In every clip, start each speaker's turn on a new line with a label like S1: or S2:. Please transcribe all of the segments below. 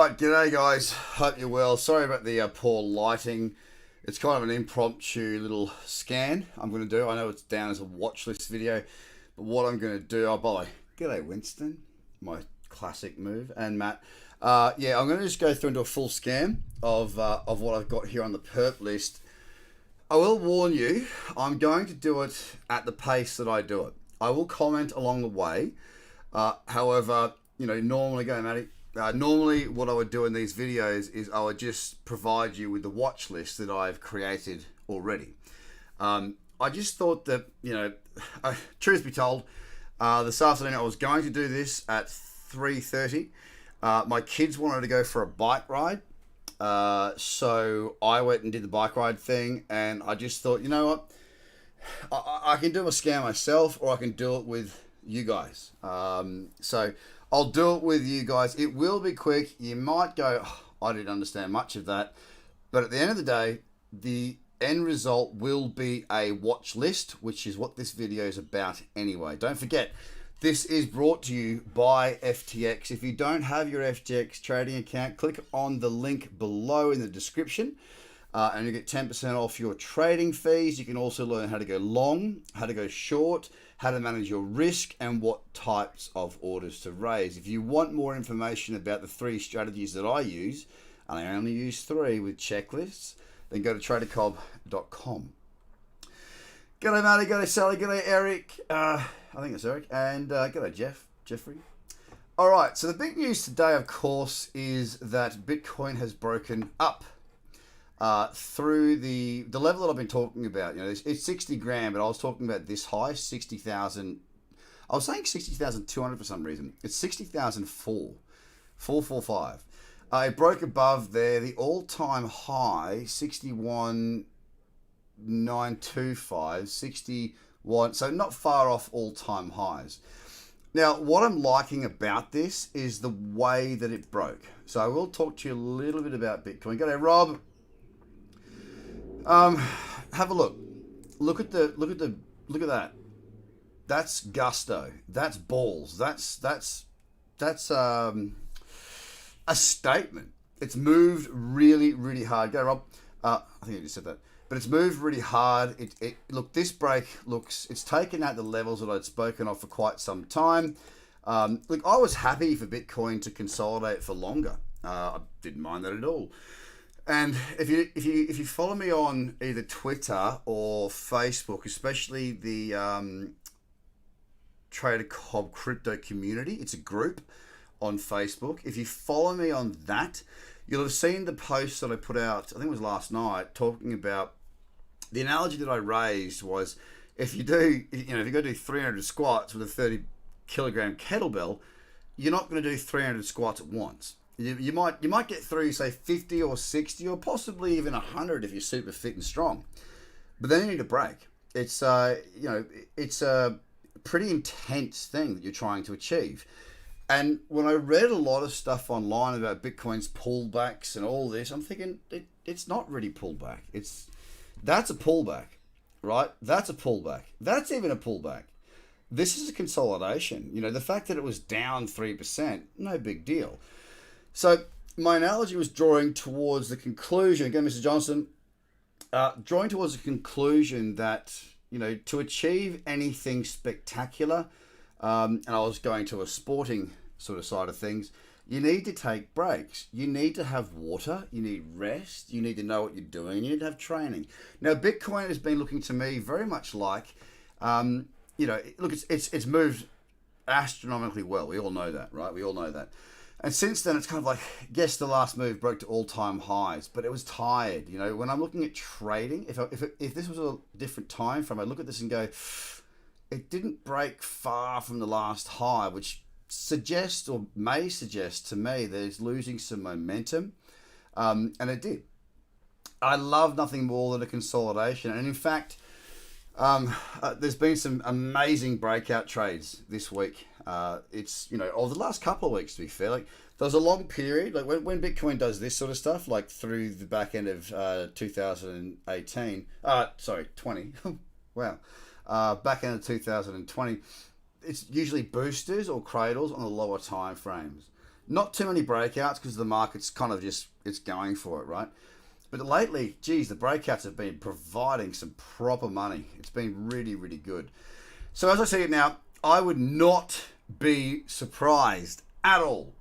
S1: Alright, g'day guys. Hope you're well. Sorry about the poor lighting. It's kind of an impromptu little scan I'm going to do. I know it's down as a watch list video, but what I'm going to do, oh, by the way, g'day Winston, my classic move, and Matt. Yeah, I'm going to just go through and do a full scan of what I've got here on the perp list. I will warn you, I'm going to do it at the pace that I do it. I will comment along the way. However, normally normally what I would do in these videos is I would just provide you with the watch list that I've created already. I just thought that, truth be told, this afternoon I was going to do this at 3:30. My kids wanted to go for a bike ride. So I went and did the bike ride thing, and I just thought, you know what? I can do a scan myself, or I can do it with you guys. So I'll do it with you guys. It will be quick. You might go, "Oh, I didn't understand much of that." But at the end of the day, the end result will be a watch list, which is what this video is about anyway. Don't forget, this is brought to you by FTX. If you don't have your FTX trading account, click on the link below in the description. And you get 10% off your trading fees. You can also learn how to go long, how to go short, how to manage your risk, and what types of orders to raise. If you want more information about the 3 strategies that I use, and I only use 3 with checklists, then go to tradercobb.com. G'day Matty, g'day Sally, g'day Eric. I think it's Eric. And g'day Jeffrey. All right, so the big news today, of course, is that Bitcoin has broken up. Through the level that I've been talking about. It's 60 grand, but I was talking about this high, 60,000. I was saying 60,200 for some reason. It's 60,445. It broke above there. The all-time high, 61,925, 61. So not far off all-time highs. Now, what I'm liking about this is the way that it broke. So I will talk to you a little bit about Bitcoin. Go there, Rob. Have a look. Look at that. That's gusto. That's balls. That's a statement. It's moved really, really hard. Go, Rob. I think I just said that. But it's moved really hard. Look, this break it's taken out the levels that I'd spoken of for quite some time. Look, I was happy for Bitcoin to consolidate for longer. I didn't mind that at all. And if you follow me on either Twitter or Facebook, especially the Trader Cobb crypto community, it's a group on Facebook. If you follow me on that, you'll have seen the post that I put out, I think it was last night, talking about the analogy that I raised was if you go do 300 squats with a 30 kilogram kettlebell, you're not going to do 300 squats at once. You might get through, say, 50 or 60 or possibly even 100 if you're super fit and strong. But then you need a break. It's it's a pretty intense thing that you're trying to achieve. And when I read a lot of stuff online about Bitcoin's pullbacks and all this, I'm thinking it's not really pullback. That's a pullback, right? That's a pullback. That's even a pullback. This is a consolidation. The fact that it was down 3%, no big deal. So my analogy was drawing towards the conclusion, again, Mr. Johnson, drawing towards the conclusion that, to achieve anything spectacular, and I was going to a sporting sort of side of things, you need to take breaks. You need to have water. You need rest. You need to know what you're doing. You need to have training. Now, Bitcoin has been looking to me very much like, look, it's moved astronomically well. We all know that, right? We all know that. And since then, it's kind of like, yes, the last move broke to all-time highs, but it was tired. When I'm looking at trading, if this was a different time frame, I look at this and go, it didn't break far from the last high, which suggests or may suggest to me that it's losing some momentum, and it did. I love nothing more than a consolidation, and in fact, there's been some amazing breakout trades this week. It's over the last couple of weeks, to be fair. Like, there was a long period, like when Bitcoin does this sort of stuff, like through the back end of 20. Wow. Back end of 2020, it's usually boosters or cradles on the lower time frames. Not too many breakouts because the market's kind of just, it's going for it, right? But lately, geez, the breakouts have been providing some proper money. It's been really, really good. So as I see it now, I would not be surprised at all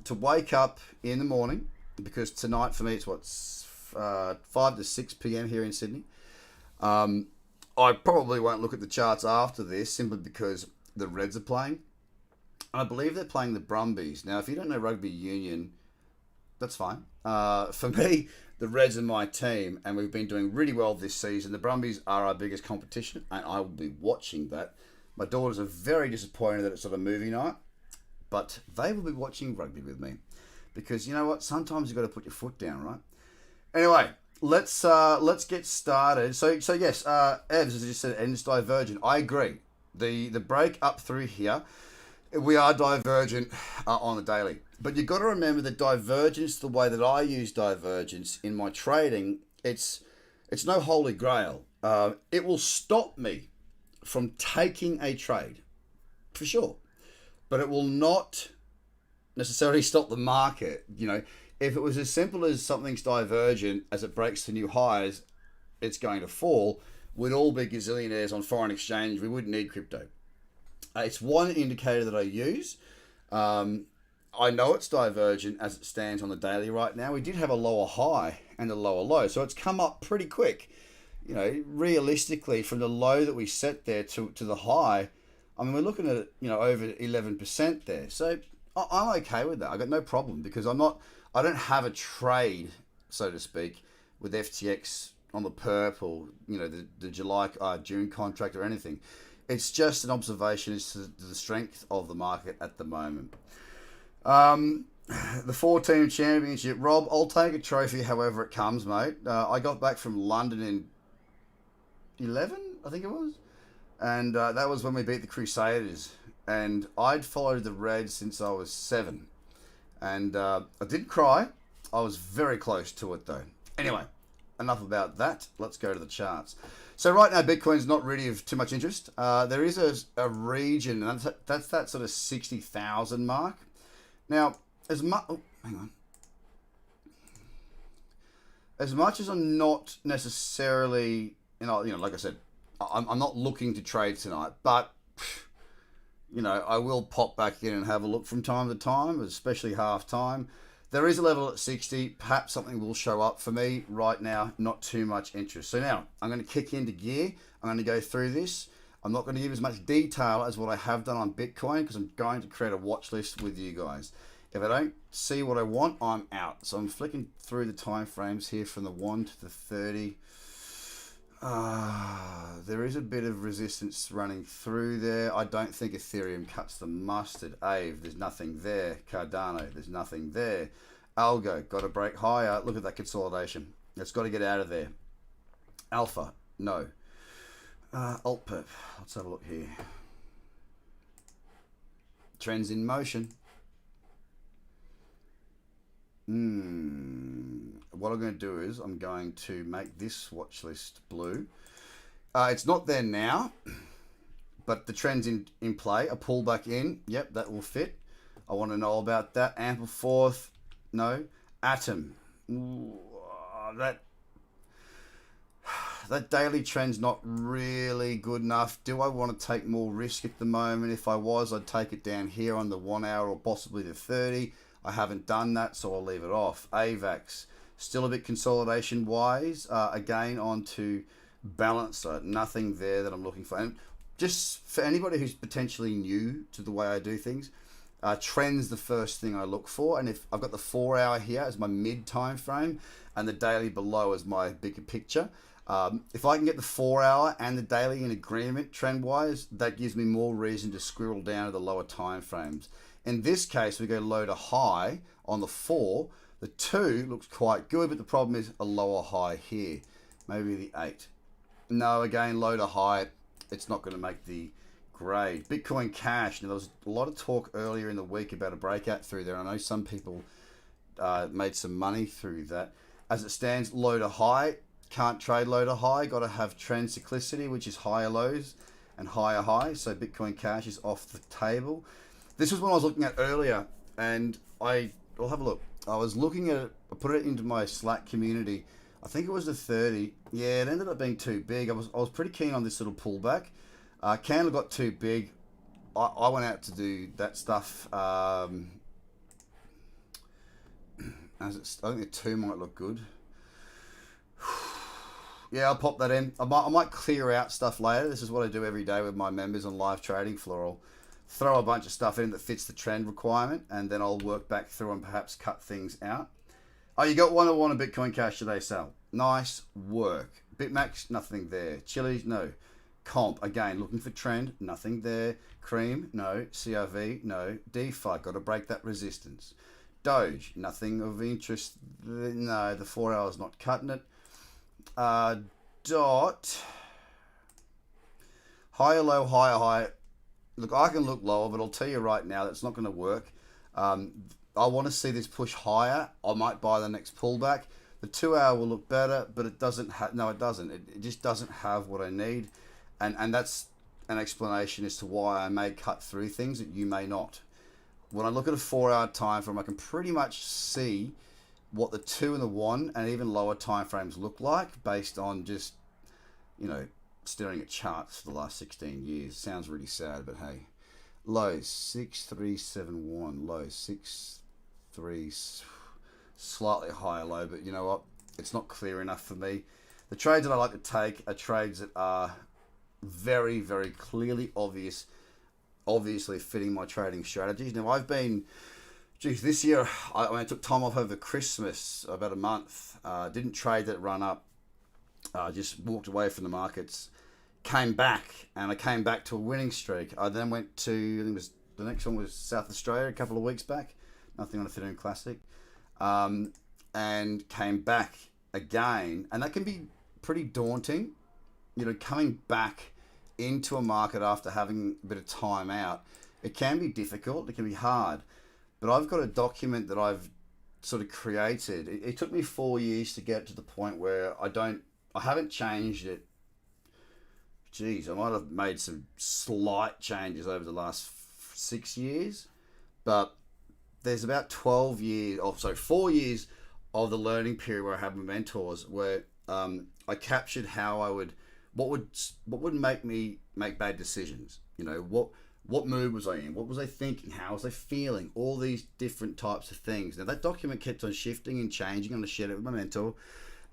S1: to wake up in the morning, because tonight for me it's what, 5 to 6 p.m. here in Sydney. I probably won't look at the charts after this simply because the Reds are playing. And I believe they're playing the Brumbies. Now, if you don't know rugby union, that's fine. For me, the Reds are my team, and we've been doing really well this season. The Brumbies are our biggest competition, and I will be watching that. My daughters are very disappointed that it's not a movie night, but they will be watching rugby with me. Because you know what? Sometimes you've got to put your foot down, right? Anyway, let's get started. So yes, Evs, as I just said, ends divergent. I agree. The break up through here, we are divergent on the daily. But you've got to remember that divergence, the way that I use divergence in my trading, it's no holy grail. It will stop me from taking a trade, for sure. But it will not necessarily stop the market. You know, if it was as simple as something's divergent as it breaks to new highs, it's going to fall, we'd all be gazillionaires on foreign exchange. We wouldn't need crypto. It's one indicator that I use. I know it's divergent as it stands on the daily right now. We did have a lower high and a lower low, so it's come up pretty quick. You know, realistically, from the low that we set there to the high, I mean, we're looking at, you know, over 11% there. So I'm okay with that. I got no problem because I don't have a trade, so to speak, with FTX on the purple, you know, the June contract or anything. It's just an observation as to the strength of the market at the moment. The 4-team championship, Rob, I'll take a trophy however it comes, mate. I got back from London in 11, I think it was. And that was when we beat the Crusaders. And I'd followed the Reds since I was 7. And I did cry. I was very close to it, though. Anyway, enough about that. Let's go to the charts. So right now, Bitcoin's not really of too much interest. There is a region, and that's that sort of 60,000 mark. Now, as much as I'm not necessarily, like I said, I'm not looking to trade tonight, but I will pop back in and have a look from time to time, especially half time. There is a level at 60. Perhaps something will show up for me. Right now, not too much interest. So now, I'm going to kick into gear. I'm going to go through this. I'm not going to give as much detail as what I have done on Bitcoin because I'm going to create a watch list with you guys. If I don't see what I want, I'm out. So I'm flicking through the time frames here from the 1 to the 30. There is a bit of resistance running through there. I don't think Ethereum cuts the mustard. Aave, there's nothing there. Cardano, there's nothing there. Algo, got to break higher. Look at that consolidation. It's got to get out of there. Alpha, no. Altperp, let's have a look here. Trends in motion. What I'm going to do is I'm going to make this watch list blue. It's not there now, but the trend's in play. A pullback in, yep, that will fit. I want to know about that. Ampleforth, no. Atom, that daily trend's not really good enough. Do I want to take more risk at the moment? If I was, I'd take it down here on the 1 hour or possibly the 30. I haven't done that, so I'll leave it off. AVAX, still a bit consolidation wise. Again, on to Balancer, nothing there that I'm looking for. And just for anybody who's potentially new to the way I do things, trends the first thing I look for. And if I've got the 4 hour here as my mid time frame and the daily below as my bigger picture, if I can get the 4 hour and the daily in agreement trend wise, that gives me more reason to squirrel down to the lower time frames. In this case, we go low to high on the 4. The 2 looks quite good, but the problem is a lower high here. Maybe the 8. No, again, low to high, it's not going to make the grade. Bitcoin Cash, now there was a lot of talk earlier in the week about a breakout through there. I know some people made some money through that. As it stands, low to high, can't trade low to high, got to have trend cyclicity, which is higher lows and higher highs. So Bitcoin Cash is off the table. This was what I was looking at earlier and I'll have a look. I was looking at it. I put it into my Slack community. I think it was the 30. Yeah, it ended up being too big. I was pretty keen on this little pullback. Candle got too big. I went out to do that stuff. I think the 2 might look good. Yeah, I'll pop that in. I might clear out stuff later. This is what I do every day with my members on live trading floor. I'll throw a bunch of stuff in that fits the trend requirement, and then I'll work back through and perhaps cut things out. Oh, you got 101 on Bitcoin Cash today, Sal. Nice work. Bitmax, nothing there. Chili's, no. Comp, again, looking for trend, nothing there. Cream, no. CRV, no. DeFi, got to break that resistance. Doge, nothing of interest. No, the 4 hours not cutting it. Dot, higher low, higher high. Look, I can look lower, but I'll tell you right now that's not going to work. I want to see this push higher. I might buy the next pullback. The 2 hour will look better, but it doesn't have. No, it doesn't. It just doesn't have what I need, and that's an explanation as to why I may cut through things that you may not. When I look at a 4 hour time frame, I can pretty much see what the 2 and the 1 and even lower time frames look like based on just, staring at charts for the last 16 years. Sounds really sad, but hey. Low 6371, low 63, slightly higher low, but you know what? It's not clear enough for me. The trades that I like to take are trades that are very, very clearly obviously fitting my trading strategies. Now I've been, this year I took time off over Christmas, about a month. Didn't trade that run up. Just walked away from the markets. Came back, and I came back to a winning streak. I then went to, I think it was, the next one was South Australia a couple of weeks back. Nothing on Ethereum Classic. And came back again. And that can be pretty daunting. Coming back into a market after having a bit of time out. It can be difficult. It can be hard. But I've got a document that I've sort of created. It took me 4 years to get to the point where I haven't changed it. Geez, I might have made some slight changes over the last 6 years, but there's about 4 years of the learning period where I had my mentors, where I captured how what would make me make bad decisions. What mood was I in? What was I thinking? How was I feeling? All these different types of things. Now that document kept on shifting and changing. I'm going to share it with my mentor.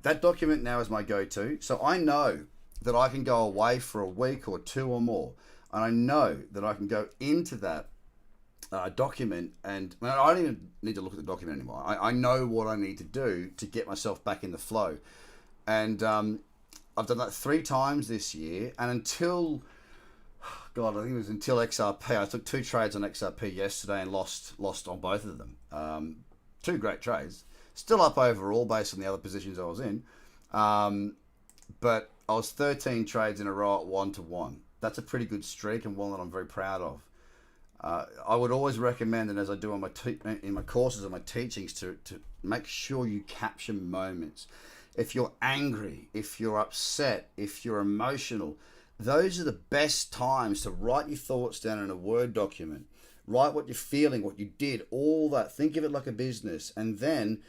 S1: That document now is my go-to. So I know that I can go away for a week or 2 or more. And I know that I can go into that document, and I don't even need to look at the document anymore. I know what I need to do to get myself back in the flow. And I've done that 3 times this year. And until XRP, I took 2 trades on XRP yesterday and lost on both of them. 2 great trades. Still up overall based on the other positions I was in. But I was 13 trades in a row at 1-to-1. That's a pretty good streak, and one that I'm very proud of. I would always recommend, and as I do on in my courses and my teachings, to make sure you capture moments. If you're angry, if you're upset, if you're emotional, those are the best times to write your thoughts down in a Word document. Write what you're feeling, what you did, all that. Think of it like a business. And then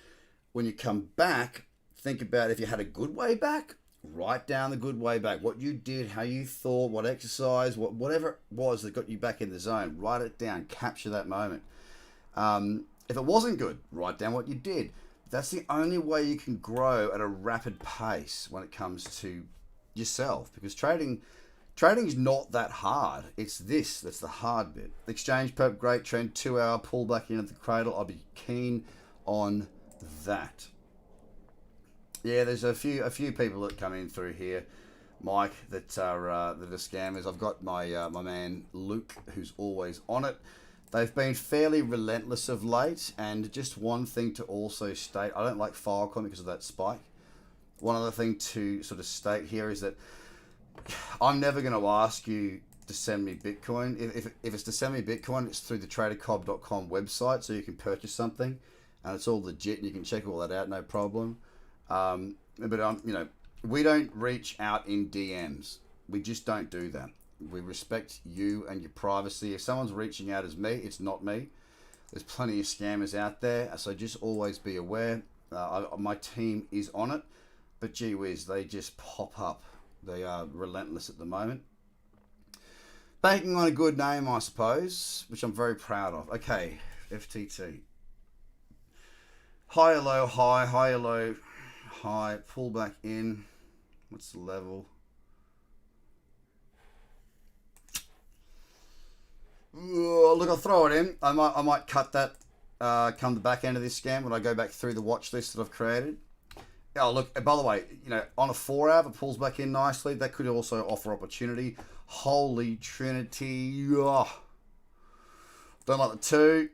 S1: when you come back, think about if you had a good way back. Write down the good way back, what you did, how you thought, what exercise, whatever it was that got you back in the zone. Write it down, capture that moment. If it wasn't good, write down what you did. That's the only way you can grow at a rapid pace when it comes to yourself, because trading is not that hard. It's this that's the hard bit. Exchange perp, great trend, 2 hour pullback into the cradle. I'll be keen on that. Yeah, there's a few people that come in through here, Mike, that are scammers. I've got my man Luke, who's always on it. They've been fairly relentless of late, and just one thing to also state, I don't like Filecoin because of that spike. One other thing to sort of state here is that I'm never going to ask you to send me Bitcoin. If it's to send me Bitcoin, it's through the tradercobb.com website, so you can purchase something, and it's all legit, and you can check all that out, no problem. But we don't reach out in DMs. We just don't do that. We respect you and your privacy. If someone's reaching out as me, it's not me. There's plenty of scammers out there, so just always be aware. My team is on it, but gee whiz, they just pop up. They are relentless at the moment. Banking on a good name, I suppose, which I'm very proud of. Okay, FTT. Higher low, high, higher low, high, pull back in. What's the level? Look, I'll throw it in. I might cut that come the back end of this scan when I go back through the watch list that I've created. Oh, look, by the way, on a 4 hour, if it pulls back in nicely, that could also offer opportunity. Holy Trinity. Oh. Don't like the 2.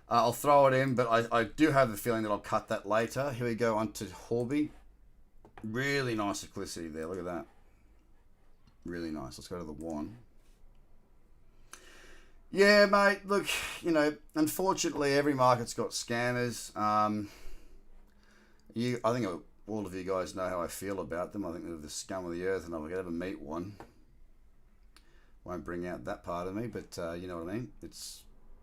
S1: I'll throw it in, but I do have the feeling that I'll cut that later. Here we go on to Horby. Really nice cyclicity there. Look at that. Really nice. Let's go to the 1. Yeah, mate. Look, unfortunately, every market's got scammers. I think all of you guys know how I feel about them. I think they're the scum of the earth, and I'll ever meet one. Won't bring out that part of me, but you know what I mean. It's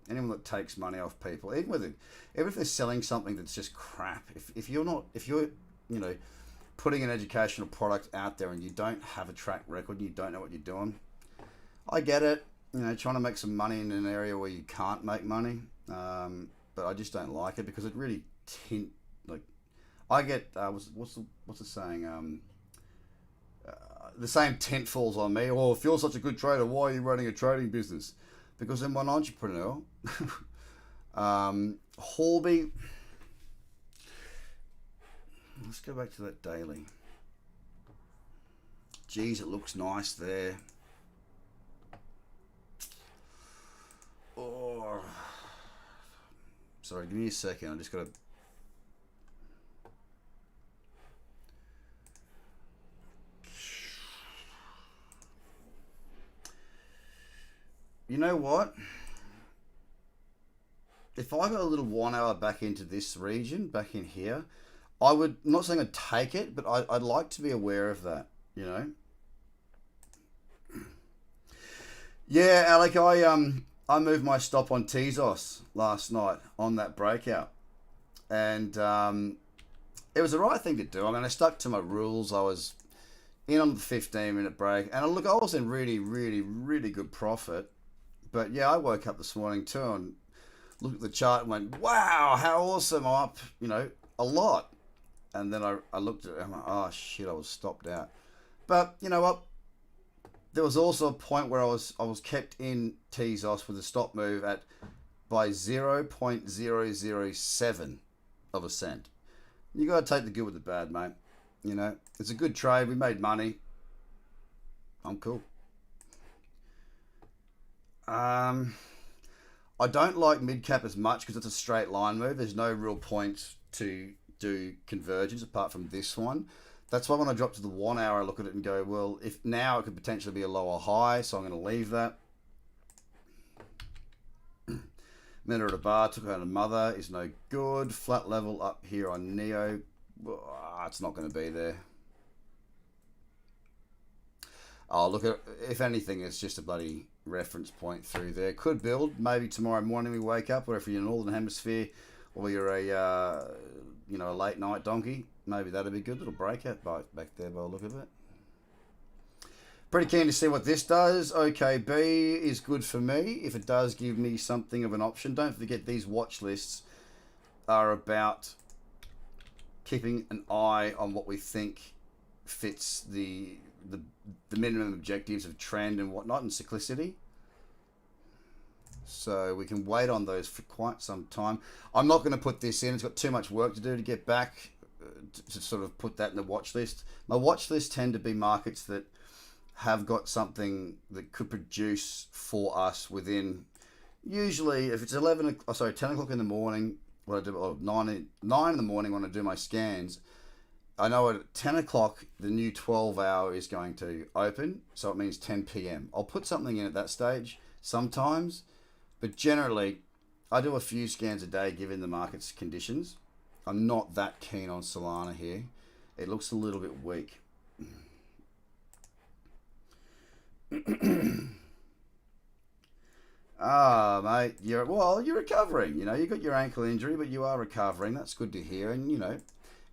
S1: anyone that takes money off people, even if they're selling something that's just crap. If you're putting an educational product out there and you don't have a track record, you don't know what you're doing. I get it, trying to make some money in an area where you can't make money, but I just don't like it because it really I get what's the saying? The same tent falls on me. Oh, if you're such a good trader, why are you running a trading business? Because I'm an entrepreneur. Horby. Let's go back to that daily. Geez, it looks nice there. Oh, sorry, give me a second. I just got to. You know what? If I got a little 1 hour back into this region, back in here, I would, I'm not saying I'd take it, but I'd like to be aware of that, Yeah, Alec, I moved my stop on Tezos last night on that breakout. And it was the right thing to do. I mean, I stuck to my rules. I was in on the 15-minute break. And look, I was in really, really, really good profit. But yeah, I woke up this morning too and looked at the chart and went, wow, how awesome. I'm up, a lot. And then I looked at it and I'm like, oh shit, I was stopped out. But you know what? There was also a point where I was kept in Tezos with a stop move by 0.007 of a cent. You got to take the good with the bad, mate. It's a good trade. We made money. I'm cool. I don't like mid-cap as much because it's a straight line move. There's no real point to do convergence apart from this one. That's why when I drop to the 1 hour, I look at it and go, well, if now it could potentially be a lower high, so I'm going to leave that. Minute at a bar, took out a mother, is no good. Flat level up here on Neo. It's not going to be there. Oh, look, if anything, it's just a bloody reference point through there. Could build. Maybe tomorrow morning we wake up, or if you're in the Northern Hemisphere, or you're a late night donkey, maybe that'd be a good little breakout back there by the look of it. Pretty keen to see what this does. OKB is good for me if it does give me something of an option. Don't forget these watch lists are about keeping an eye on what we think fits the minimum objectives of trend and whatnot and cyclicity. So we can wait on those for quite some time. I'm not going to put this in. It's got too much work to do to get back to sort of put that in the watch list. My watch lists tend to be markets that have got something that could produce for us within, usually if it's 10 o'clock in the morning, when I do 9 in the morning when I do my scans, I know at 10 o'clock the new 12 hour is going to open, so it means 10 p.m. I'll put something in at that stage sometimes, but generally I do a few scans a day given the market's conditions. I'm not that keen on Solana here. It looks a little bit weak. Ah, mate, you're recovering. You know, you got your ankle injury, but you are recovering. That's good to hear. And you know,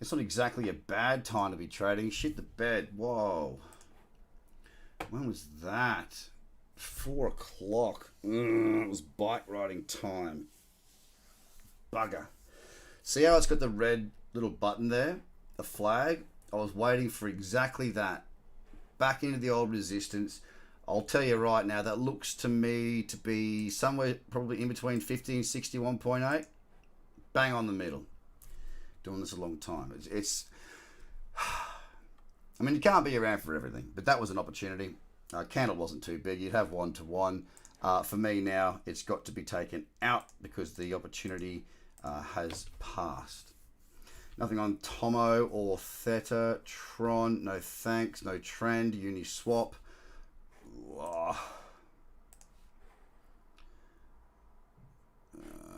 S1: it's not exactly a bad time to be trading. Shit the bed. Whoa. When was that? 4 o'clock. It was bike riding time. Bugger. See how it's got the red little button there? The flag? I was waiting for exactly that. Back into the old resistance. I'll tell you right now, that looks to me to be somewhere probably in between 50 and 61.8. Bang on the middle. Doing this a long time. I mean, you can't be around for everything, but that was an opportunity. Candle wasn't too big. You'd have 1-to-1. For me now, it's got to be taken out because the opportunity has passed. Nothing on Tomo or Theta, Tron, no thanks, no trend, Uniswap.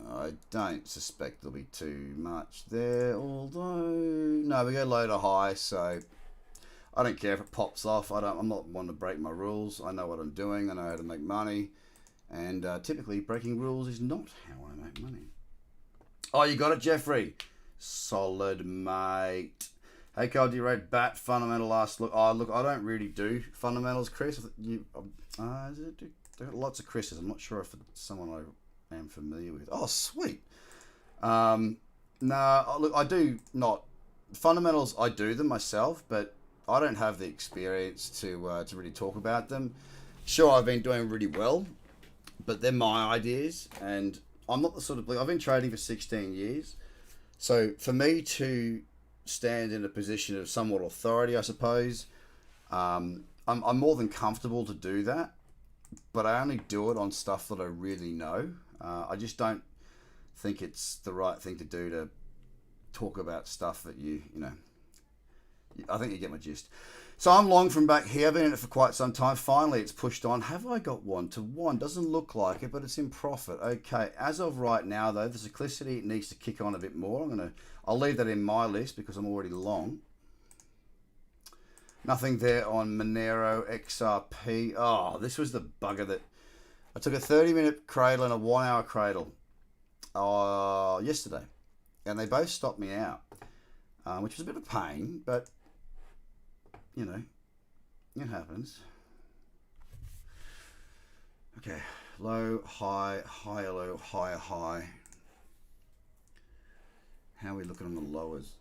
S1: I don't suspect there'll be too much there, although no, we go low to high, so I don't care if it pops off. I'm not one to break my rules. I know what I'm doing. I know how to make money, and typically breaking rules is not how I make money. Oh, you got it, Jeffrey. Solid, mate. Hey, Cobb, do you rate BAT fundamental last look? Oh, look, I don't really do fundamentals, Chris. There are lots of Chris's. I'm not sure if it's someone I am familiar with. Oh, sweet. No, look, I do not. Fundamentals, I do them myself, but I don't have the experience to really talk about them. Sure, I've been doing really well, but they're my ideas, and I'm not the sort of... I've been trading for 16 years, so for me to stand in a position of somewhat authority, I suppose, I'm more than comfortable to do that, but I only do it on stuff that I really know. I just don't think it's the right thing to do to talk about stuff that you know. I think you get my gist. So I'm long from back here. I've been in it for quite some time. Finally, it's pushed on. Have I got 1-to-1? Doesn't look like it, but it's in profit. Okay, as of right now, though, the cyclicity needs to kick on a bit more. I'll leave that in my list because I'm already long. Nothing there on Monero XRP. Oh, this was the bugger that... I took a 30-minute cradle and a 1-hour cradle yesterday, and they both stopped me out, which was a bit of a pain, but... You know, it happens. Okay, low, high, higher, low, higher, high. How are we looking on the lowers?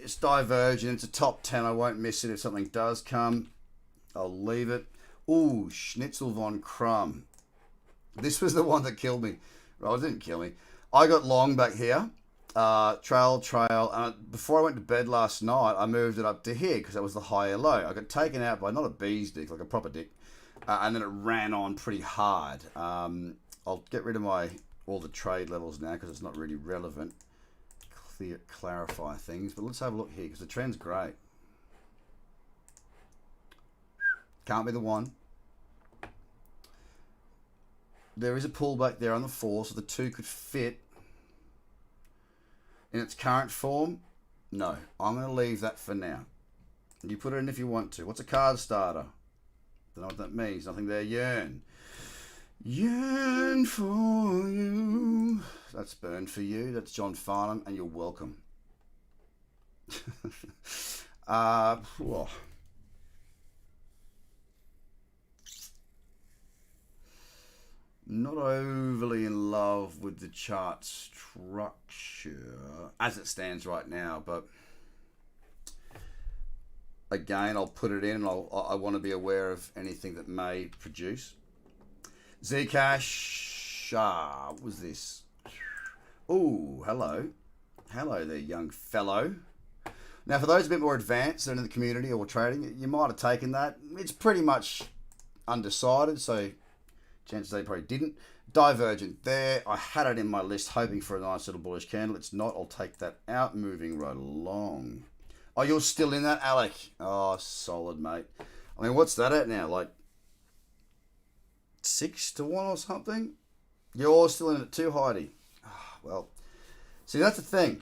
S1: It's divergent. It's a top 10. I won't miss it if something does come. I'll leave it. Ooh, Schnitzel von Krumm. This was the one that killed me. Well, it didn't kill me. I got long back here. Trail. Before I went to bed last night, I moved it up to here because that was the higher low. I got taken out by not a bee's dick, like a proper dick, and then it ran on pretty hard. I'll get rid of all the trade levels now because it's not really relevant. Clarify things, but let's have a look here because the trend's great. Can't be the one. There is a pullback there on the 4, so the 2 could fit. In its current form, no. I'm going to leave that for now. You put it in if you want to. What's a card starter? Don't know what that means. Nothing there. Yearn. Yearn for you. That's Burn for You. That's John Farnham, and you're welcome. Whoa. Not overly in love with the chart structure as it stands right now, but again, I'll put it in and I want to be aware of anything that may produce. Zcash, what was this? Oh, hello. Hello there, young fellow. Now, for those a bit more advanced and in the community or trading, you might have taken that. It's pretty much undecided, so chances they probably didn't. Divergent there. I had it in my list hoping for a nice little bullish candle. It's not. I'll take that out. Moving right along. Oh, you're still in that, Alec? Oh, solid, mate. I mean, what's that at now? Like 6-1 or something? You're still in it too, Heidi. Oh, well, see, that's the thing.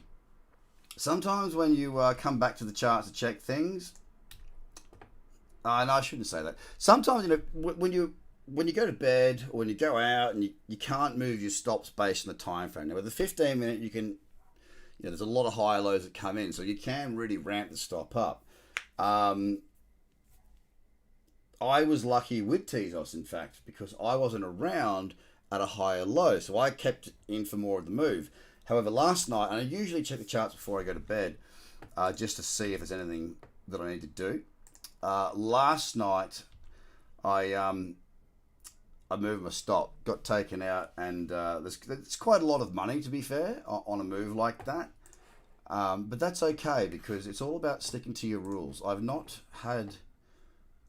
S1: Sometimes when you come back to the charts to check things, no, I shouldn't say that. Sometimes, when you go to bed or when you go out and you can't move your stops based on the time frame. Now with the 15 minute, you can, there's a lot of high lows that come in, so you can really ramp the stop up. I was lucky with Tezos, in fact, because I wasn't around at a higher low, so I kept in for more of the move. However, last night, and I usually check the charts before I go to bed, just to see if there's anything that I need to do. Last night, I moved my stop, got taken out, and there's quite a lot of money, to be fair, on a move like that. But that's okay, because it's all about sticking to your rules. I've not had...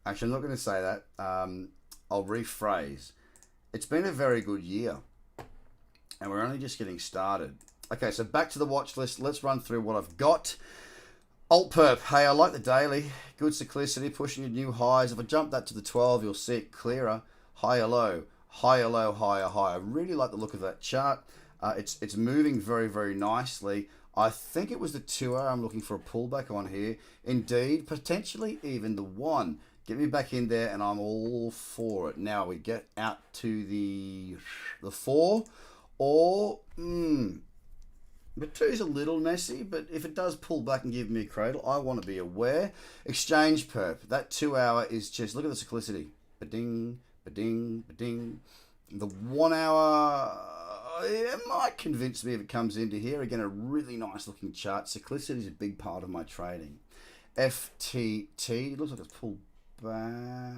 S1: Actually, I'm not going to say that. I'll rephrase. It's been a very good year, and we're only just getting started. Okay, so back to the watch list. Let's run through what I've got. Alt perp. Hey, I like the daily. Good cyclicity, pushing to new highs. If I jump that to the 12, you'll see it clearer. Higher low, higher low, higher high. I really like the look of that chart. It's moving very, very nicely. I think it was the 2 hour I'm looking for a pullback on here. Indeed, potentially even the 1. Get me back in there and I'm all for it. Now we get out to the 4 or... But 2 is a little messy, but if it does pull back and give me a cradle, I want to be aware. Exchange perp. That 2 hour is just... Look at the cyclicity. Ba-ding, ba-ding, ba-ding. The 1 hour... It might convince me if it comes into here. Again, a really nice looking chart. Cyclicity is a big part of my trading. FTT. It looks like it's pulled back.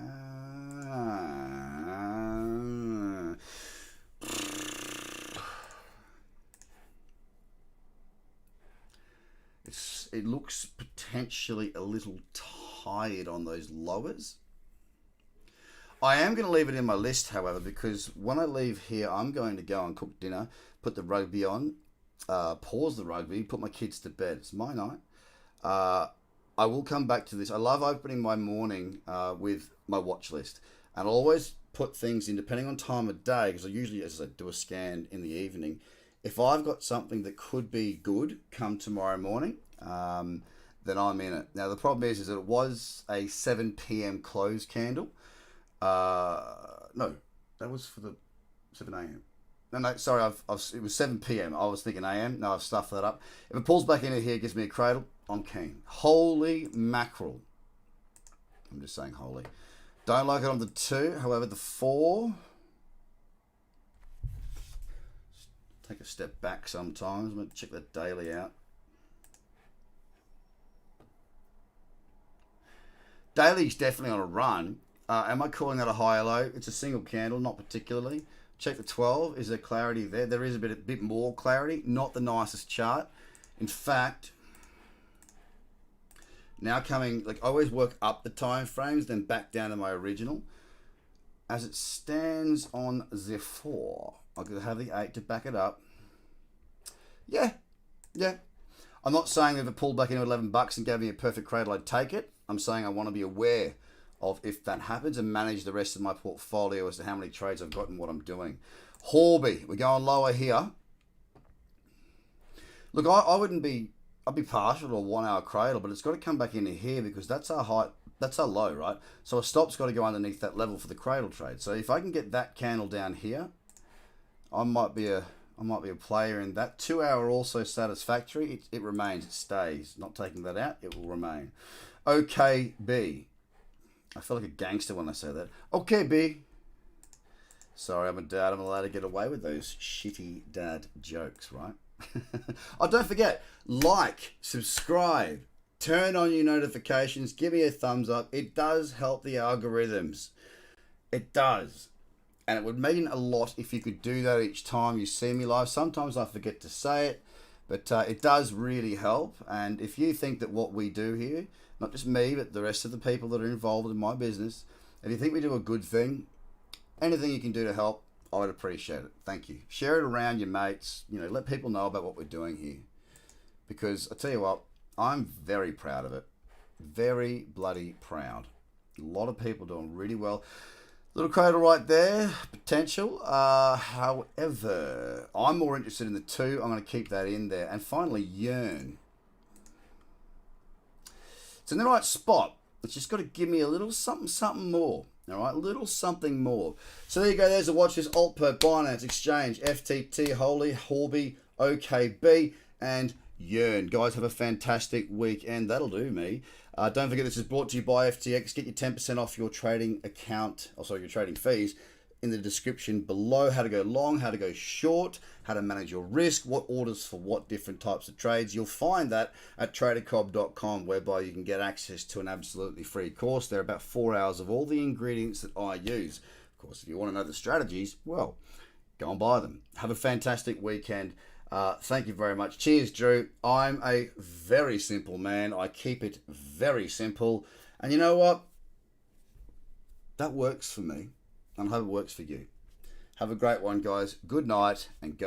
S1: It looks potentially a little tired on those lowers. I am going to leave it in my list, however, because when I leave here, I'm going to go and cook dinner, put the rugby on, pause the rugby, put my kids to bed. It's my night. I will come back to this. I love opening my morning with my watch list. And I'll always put things in, depending on time of day, because I usually, as I do a scan in the evening, if I've got something that could be good come tomorrow morning, then I'm in it. Now, the problem is that it was a 7 p.m. close candle. No, that was for the 7 a.m. No, sorry, it was 7 p.m. I was thinking a.m. No, I've stuffed that up. If it pulls back into here, gives me a cradle, I'm keen. Holy mackerel. I'm just saying holy. Don't like it on the 2. However, the 4... Take a step back sometimes. I'm going to check that daily out. Daily's definitely on a run. Am I calling that a higher low? It's a single candle, not particularly. Check the 12. Is there clarity there? There is a bit more clarity. Not the nicest chart. In fact, now coming, like I always work up the time frames, then back down to my original. As it stands on the 4, I could have the 8 to back it up. Yeah. I'm not saying if it pulled back into $11 and gave me a perfect cradle, I'd take it. I'm saying I want to be aware of if that happens and manage the rest of my portfolio as to how many trades I've got and what I'm doing. Horby, we're going lower here. Look, I'd be partial to a 1 hour cradle, but it's got to come back into here because that's our height, that's our low, right? So a stop's got to go underneath that level for the cradle trade. So if I can get that candle down here, I might be a player in that. 2 hour also satisfactory. It remains, it stays. Not taking that out, it will remain. Okay, B. I feel like a gangster when I say that. Okay, B. Sorry, I'm a dad. I'm allowed to get away with those shitty dad jokes, right? Oh, don't forget, like, subscribe, turn on your notifications, give me a thumbs up. It does help the algorithms. It does. And it would mean a lot if you could do that each time you see me live. Sometimes I forget to say it, but it does really help. And if you think that what we do here, not just me, but the rest of the people that are involved in my business, if you think we do a good thing, anything you can do to help, I would appreciate it. Thank you. Share it around your mates. Let people know about what we're doing here. Because I tell you what, I'm very proud of it. Very bloody proud. A lot of people doing really well. Little cradle right there, potential. However, I'm more interested in the 2. I'm going to keep that in there. And finally, Yearn. It's in the right spot. It's just got to give me a little something more. All right, a little something more. So there you go. There's a watch list. Altperk, Binance, Exchange, FTT, Holy, Horby, OKB, and Yearn. Guys, have a fantastic weekend. That'll do me. Don't forget, this is brought to you by FTX. Get your 10% off your trading account, your trading fees, in the description below. How to go long, how to go short, how to manage your risk, what orders for what different types of trades. You'll find that at tradercobb.com, whereby you can get access to an absolutely free course. There are about 4 hours of all the ingredients that I use. Of course, if you want to know the strategies, well, go and buy them. Have a fantastic weekend. Thank you very much. Cheers, Drew. I'm a very simple man. I keep it very simple. And you know what? That works for me. And I hope it works for you. Have a great one, guys. Good night, and go